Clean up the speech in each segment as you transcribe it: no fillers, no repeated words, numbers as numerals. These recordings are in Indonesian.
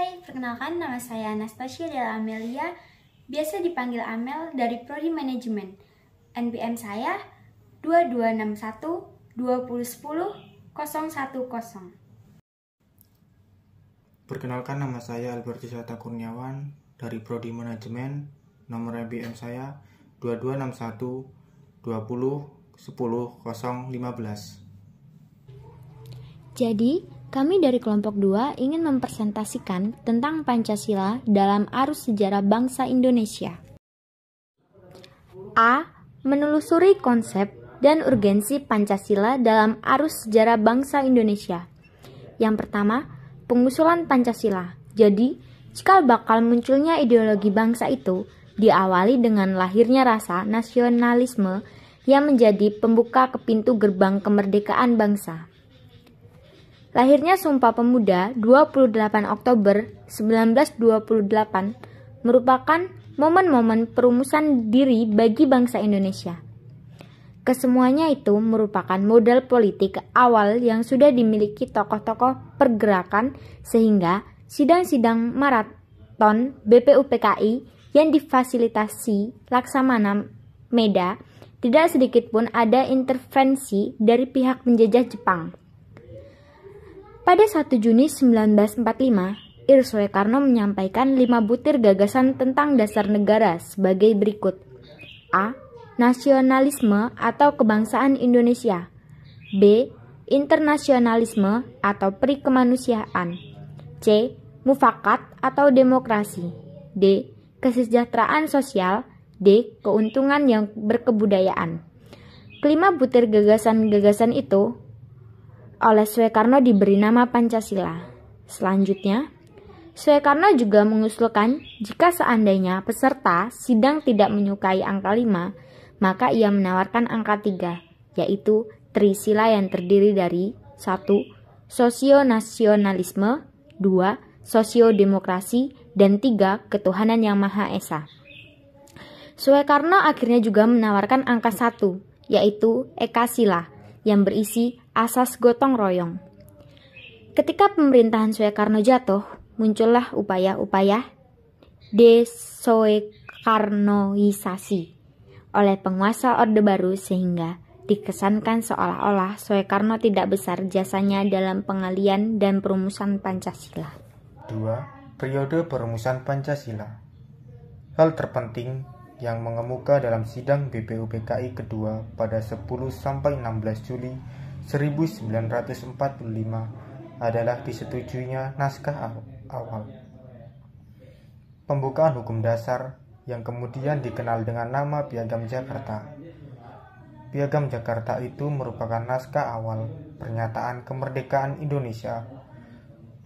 Hai, perkenalkan nama saya Anastasia Della Amelia, biasa dipanggil Amel dari Prodi Manajemen. NPM saya 2261 2010 010. Perkenalkan, nama saya Alberti Sata Kurniawan dari Prodi Manajemen. Nomor NPM saya 2261 20 10 015. Jadi, kami dari kelompok 2 ingin mempresentasikan tentang Pancasila dalam arus sejarah bangsa Indonesia. A. Menelusuri konsep dan urgensi Pancasila dalam arus sejarah bangsa Indonesia. Yang pertama, pengusulan Pancasila. Jadi, cikal bakal munculnya ideologi bangsa itu diawali dengan lahirnya rasa nasionalisme yang menjadi pembuka ke pintu gerbang kemerdekaan bangsa. Lahirnya Sumpah Pemuda 28 Oktober 1928 merupakan momen-momen perumusan diri bagi bangsa Indonesia. Kesemuanya itu merupakan modal politik awal yang sudah dimiliki tokoh-tokoh pergerakan sehingga sidang-sidang maraton BPUPKI yang difasilitasi Laksamana Meda tidak sedikit pun ada intervensi dari pihak penjajah Jepang. Pada 1 Juni 1945, Ir Soekarno menyampaikan 5 butir gagasan tentang dasar negara sebagai berikut. A. Nasionalisme atau kebangsaan Indonesia. B. Internasionalisme atau perikemanusiaan. C. Mufakat atau demokrasi. D. Kesejahteraan sosial. D. Keuntungan yang berkebudayaan. Kelima butir gagasan-gagasan itu oleh Soekarno diberi nama Pancasila. Selanjutnya, Soekarno juga mengusulkan jika seandainya peserta sidang tidak menyukai angka 5, maka ia menawarkan angka 3, yaitu Trisila yang terdiri dari 1. Sosionasionalisme, 2. Sosiodemokrasi, dan 3. Ketuhanan yang Maha Esa. Soekarno akhirnya juga menawarkan angka 1, yaitu Ekasila, yang berisi asas gotong royong. Ketika pemerintahan Soekarno jatuh, muncullah upaya-upaya desoekarnoisasi oleh penguasa Orde Baru sehingga dikesankan seolah-olah Soekarno tidak besar jasanya dalam pengalian dan perumusan Pancasila. 2. Periode perumusan Pancasila. Hal terpenting yang mengemuka dalam sidang BPUPKI kedua pada 10-16 Juli 1945 adalah disetujuinya naskah awal pembukaan hukum dasar yang kemudian dikenal dengan nama Piagam Jakarta. Piagam Jakarta itu merupakan naskah awal pernyataan kemerdekaan Indonesia.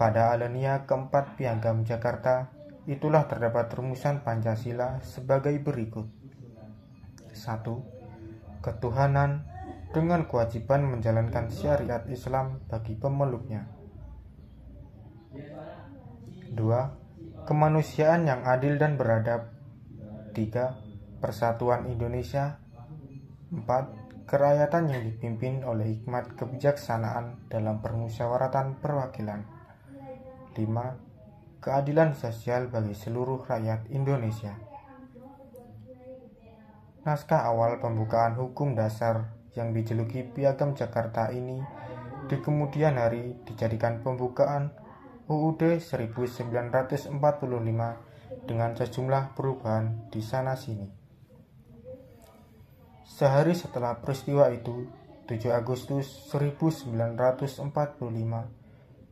Pada alinea keempat Piagam Jakarta, itulah terdapat rumusan Pancasila sebagai berikut. 1. Ketuhanan dengan kewajiban menjalankan syariat Islam bagi pemeluknya. 2. Kemanusiaan yang adil dan beradab. 3. Persatuan Indonesia. 4. Kerakyatan yang dipimpin oleh hikmat kebijaksanaan dalam permusyawaratan perwakilan. 5. Keadilan sosial bagi seluruh rakyat Indonesia. Naskah awal pembukaan hukum dasar yang dijuluki Piagam Jakarta ini di kemudian hari dijadikan pembukaan UUD 1945 dengan sejumlah perubahan di sana-sini. Sehari setelah peristiwa itu, 7 Agustus 1945,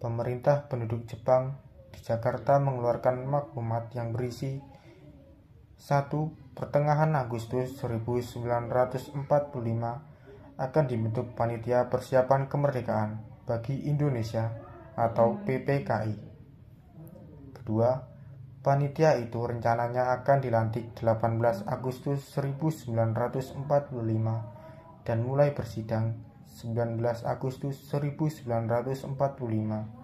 pemerintah penduduk Jepang di Jakarta mengeluarkan maklumat yang berisi 1. Pertengahan Agustus 1945 akan dibentuk Panitia Persiapan Kemerdekaan bagi Indonesia atau PPKI. Kedua, panitia itu rencananya akan dilantik 18 Agustus 1945 dan mulai bersidang 19 Agustus 1945.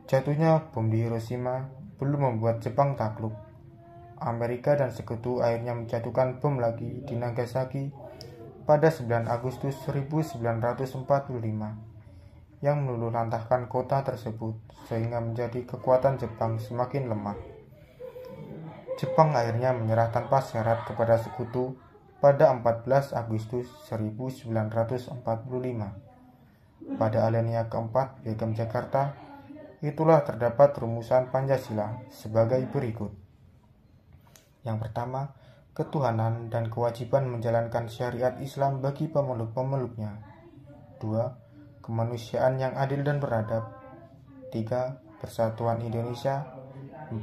Jatuhnya bom di Hiroshima belum membuat Jepang takluk. Amerika dan sekutu akhirnya menjatuhkan bom lagi di Nagasaki pada 9 Agustus 1945. yang meluluhlantahkan kota tersebut sehingga menjadi kekuatan Jepang semakin lemah. Jepang akhirnya menyerah tanpa syarat kepada sekutu pada 14 Agustus 1945. Pada alinea keempat Piagam Jakarta, itulah terdapat rumusan Pancasila sebagai berikut. Yang pertama, ketuhanan dan kewajiban menjalankan syariat Islam bagi pemeluk-pemeluknya. 2. Kemanusiaan yang adil dan beradab. 3. Persatuan Indonesia. 4.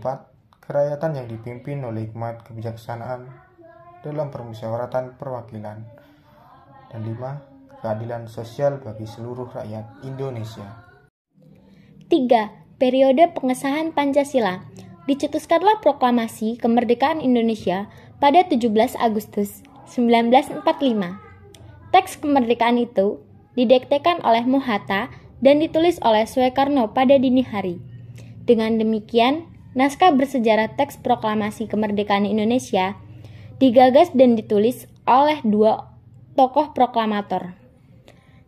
Kerakyatan yang dipimpin oleh hikmat kebijaksanaan dalam permusyawaratan perwakilan. Dan 5. Keadilan sosial bagi seluruh rakyat Indonesia. 3. Periode pengesahan Pancasila. Dicetuskanlah proklamasi kemerdekaan Indonesia pada 17 Agustus 1945. Teks kemerdekaan itu didiktekan oleh Mohatta dan ditulis oleh Soekarno pada dini hari. Dengan demikian, naskah bersejarah teks proklamasi kemerdekaan Indonesia digagas dan ditulis oleh dua tokoh proklamator.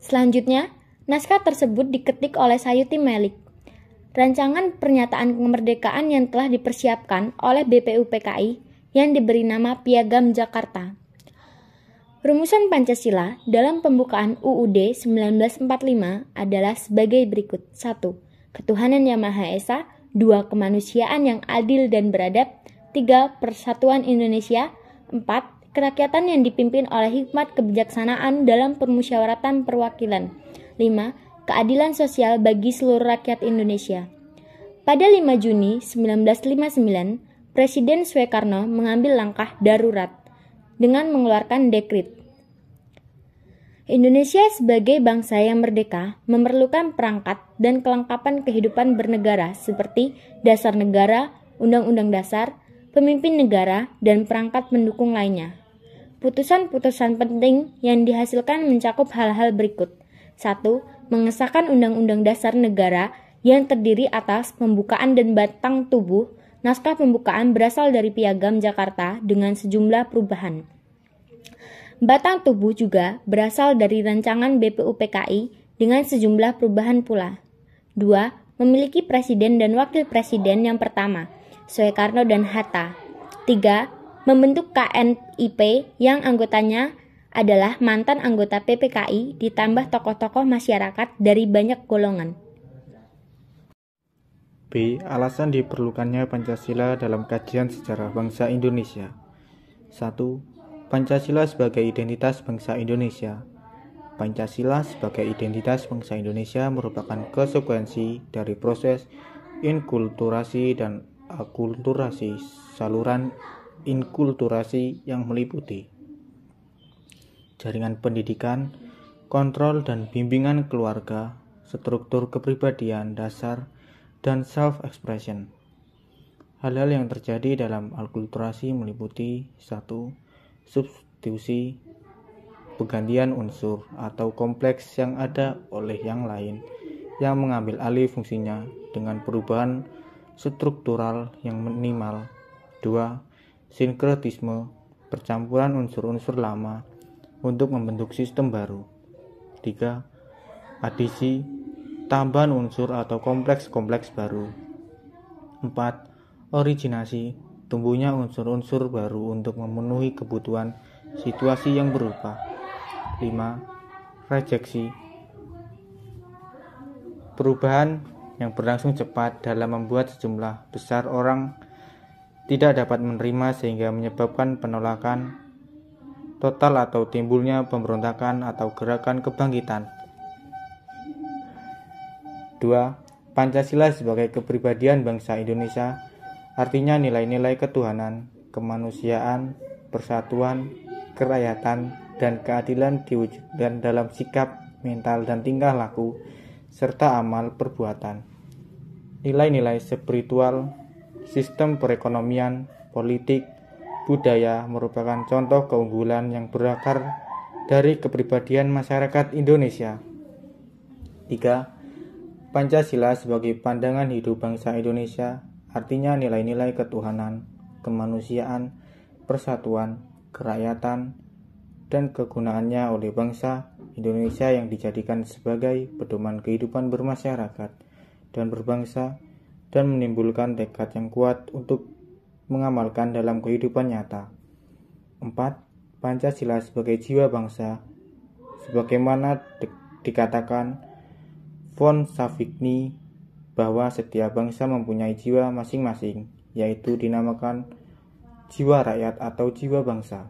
Selanjutnya, naskah tersebut diketik oleh Sayuti Melik. Rancangan pernyataan kemerdekaan yang telah dipersiapkan oleh BPUPKI yang diberi nama Piagam Jakarta. Rumusan Pancasila dalam pembukaan UUD 1945 adalah sebagai berikut. 1. Ketuhanan Yang Maha Esa. 2. Kemanusiaan yang adil dan beradab. 3. Persatuan Indonesia. 4. Kerakyatan yang dipimpin oleh hikmat kebijaksanaan dalam permusyawaratan perwakilan. 5. Keadilan sosial bagi seluruh rakyat Indonesia. Pada 5 Juni 1959, Presiden Soekarno mengambil langkah darurat dengan mengeluarkan dekret. Indonesia sebagai bangsa yang merdeka memerlukan perangkat dan kelengkapan kehidupan bernegara seperti dasar negara, undang-undang dasar, pemimpin negara, dan perangkat pendukung lainnya. Putusan-putusan penting yang dihasilkan mencakup hal-hal berikut. 1. Mengesahkan Undang-Undang Dasar Negara yang terdiri atas pembukaan dan batang tubuh. Naskah pembukaan berasal dari Piagam Jakarta dengan sejumlah perubahan. Batang tubuh juga berasal dari rancangan BPUPKI dengan sejumlah perubahan pula. 2. Memiliki presiden dan wakil presiden yang pertama, Soekarno dan Hatta. 3. Membentuk KNIP yang anggotanya adalah mantan anggota PPKI ditambah tokoh-tokoh masyarakat dari banyak golongan. B. Alasan diperlukannya Pancasila dalam kajian sejarah bangsa Indonesia. 1. Pancasila sebagai identitas bangsa Indonesia. Pancasila sebagai identitas bangsa Indonesia merupakan konsekuensi dari proses inkulturasi dan akulturasi, saluran inkulturasi yang meliputi jaringan pendidikan, kontrol dan bimbingan keluarga, struktur kepribadian dasar, dan self-expression. Hal-hal yang terjadi dalam akulturasi meliputi 1. Substitusi, penggantian unsur atau kompleks yang ada oleh yang lain yang mengambil alih fungsinya dengan perubahan struktural yang minimal. 2. Sinkretisme, percampuran unsur-unsur lama untuk membentuk sistem baru. 3. Adisi, tambahan unsur atau kompleks-kompleks baru. 4. Originasi, tumbuhnya unsur-unsur baru untuk memenuhi kebutuhan situasi yang berubah. 5. Rejeksi, perubahan yang berlangsung cepat dalam membuat sejumlah besar orang tidak dapat menerima sehingga menyebabkan penolakan total atau timbulnya pemberontakan atau gerakan kebangkitan. 2. Pancasila sebagai kepribadian bangsa Indonesia, artinya nilai-nilai ketuhanan, kemanusiaan, persatuan, kerakyatan, dan keadilan diwujudkan dalam sikap, mental, dan tingkah laku, serta amal perbuatan. Nilai-nilai spiritual, sistem perekonomian, politik, budaya merupakan contoh keunggulan yang berakar dari kepribadian masyarakat Indonesia. 3. Pancasila sebagai pandangan hidup bangsa Indonesia, artinya nilai-nilai ketuhanan, kemanusiaan, persatuan, kerakyatan, dan kegunaannya oleh bangsa Indonesia yang dijadikan sebagai pedoman kehidupan bermasyarakat dan berbangsa dan menimbulkan tekad yang kuat untuk mengamalkan dalam kehidupan nyata. 4. Pancasila sebagai jiwa bangsa. Sebagaimana dikatakan von Savigny bahwa setiap bangsa mempunyai jiwa masing-masing, yaitu dinamakan jiwa rakyat atau jiwa bangsa.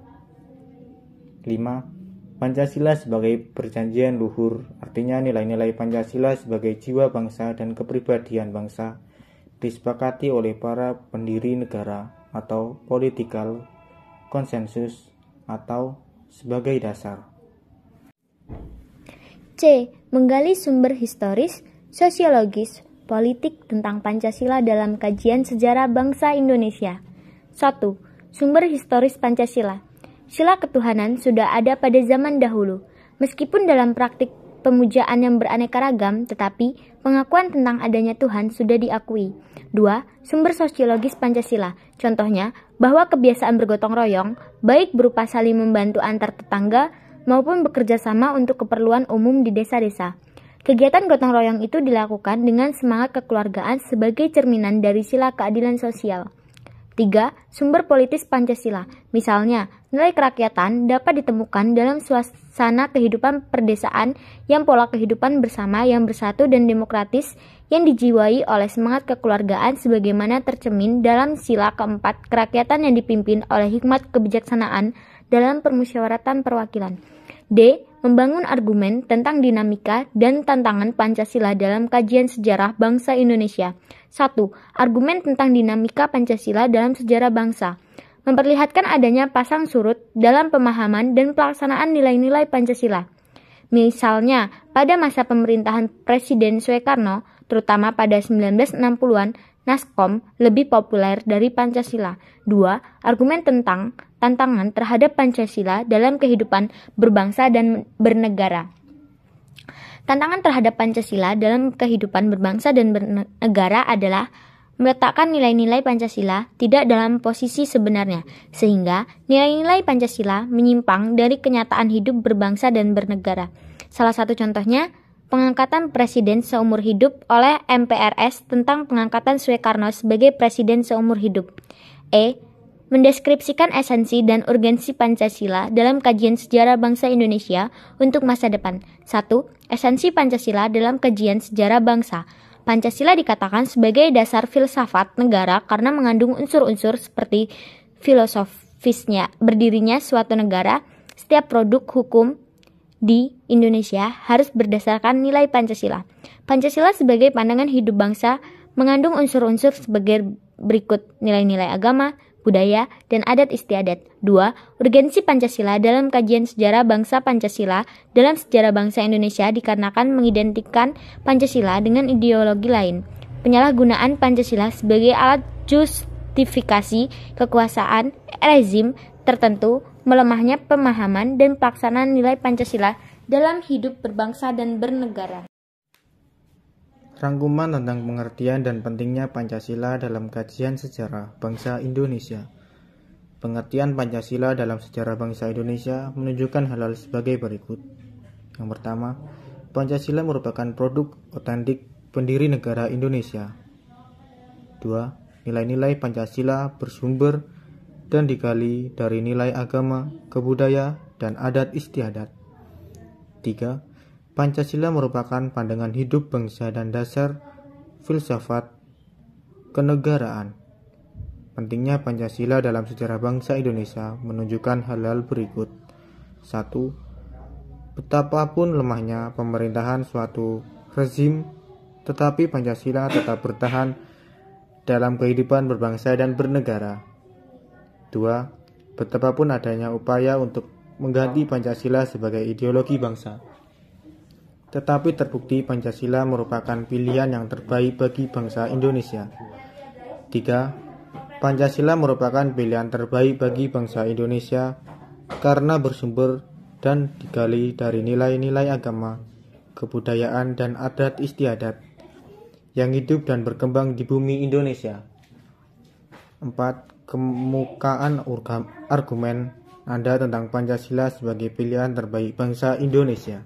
5. Pancasila sebagai perjanjian luhur, artinya nilai-nilai Pancasila sebagai jiwa bangsa dan kepribadian bangsa disepakati oleh para pendiri negara atau political konsensus atau sebagai dasar. C. Menggali sumber historis, sosiologis, politik tentang Pancasila dalam kajian sejarah bangsa Indonesia. 1. Sumber historis Pancasila. Sila ketuhanan sudah ada pada zaman dahulu. Meskipun dalam praktik pemujaan yang beraneka ragam, tetapi pengakuan tentang adanya Tuhan sudah diakui. 2. Sumber sosiologis Pancasila. Contohnya, bahwa kebiasaan bergotong royong, baik berupa saling membantu antar tetangga, maupun bekerja sama untuk keperluan umum di desa-desa. Kegiatan gotong royong itu dilakukan dengan semangat kekeluargaan sebagai cerminan dari sila keadilan sosial. 3. Sumber politis Pancasila. Misalnya, nilai kerakyatan dapat ditemukan dalam suasana kehidupan perdesaan yang pola kehidupan bersama yang bersatu dan demokratis yang dijiwai oleh semangat kekeluargaan sebagaimana tercermin dalam sila keempat kerakyatan yang dipimpin oleh hikmat kebijaksanaan dalam permusyawaratan perwakilan. D. Membangun argumen tentang dinamika dan tantangan Pancasila dalam kajian sejarah bangsa Indonesia. 1. Argumen tentang dinamika Pancasila dalam sejarah bangsa. Memperlihatkan adanya pasang surut dalam pemahaman dan pelaksanaan nilai-nilai Pancasila. Misalnya, pada masa pemerintahan Presiden Soekarno, terutama pada 1960-an, Naskom lebih populer dari Pancasila. 2. Argumen tentang tantangan terhadap Pancasila dalam kehidupan berbangsa dan bernegara. Tantangan terhadap Pancasila dalam kehidupan berbangsa dan bernegara adalah meletakkan nilai-nilai Pancasila tidak dalam posisi sebenarnya, sehingga nilai-nilai Pancasila menyimpang dari kenyataan hidup berbangsa dan bernegara. Salah satu contohnya, pengangkatan presiden seumur hidup oleh MPRS tentang pengangkatan Soekarno sebagai presiden seumur hidup. E. Mendeskripsikan esensi dan urgensi Pancasila dalam kajian sejarah bangsa Indonesia untuk masa depan. 1. Esensi Pancasila dalam kajian sejarah bangsa. Pancasila dikatakan sebagai dasar filsafat negara karena mengandung unsur-unsur seperti filosofisnya berdirinya suatu negara. Setiap produk hukum di Indonesia harus berdasarkan nilai Pancasila. Pancasila sebagai pandangan hidup bangsa mengandung unsur-unsur sebagai berikut: nilai-nilai agama, budaya, dan adat istiadat. 2. Urgensi Pancasila dalam kajian sejarah bangsa. Pancasila dalam sejarah bangsa Indonesia dikarenakan mengidentikan Pancasila dengan ideologi lain. Penyalahgunaan Pancasila sebagai alat justifikasi kekuasaan rezim tertentu, melemahnya pemahaman dan pelaksanaan nilai Pancasila dalam hidup berbangsa dan bernegara. Rangkuman tentang pengertian dan pentingnya Pancasila dalam kajian sejarah bangsa Indonesia. Pengertian Pancasila dalam sejarah bangsa Indonesia menunjukkan hal-hal sebagai berikut. Yang pertama, Pancasila merupakan produk otentik pendiri negara Indonesia. 2. Nilai-nilai Pancasila bersumber dan digali dari nilai agama, kebudayaan, dan adat istiadat. 3. Pancasila merupakan pandangan hidup bangsa dan dasar filsafat kenegaraan. Pentingnya Pancasila dalam sejarah bangsa Indonesia menunjukkan hal-hal berikut. 1. Betapapun lemahnya pemerintahan suatu rezim, tetapi Pancasila tetap bertahan dalam kehidupan berbangsa dan bernegara. 2. Betapapun adanya upaya untuk mengganti Pancasila sebagai ideologi bangsa, tetapi terbukti Pancasila merupakan pilihan yang terbaik bagi bangsa Indonesia. 3. Pancasila merupakan pilihan terbaik bagi bangsa Indonesia karena bersumber dan digali dari nilai-nilai agama, kebudayaan, dan adat istiadat yang hidup dan berkembang di bumi Indonesia. 4. Kemukaan argumen Anda tentang Pancasila sebagai pilihan terbaik bangsa Indonesia.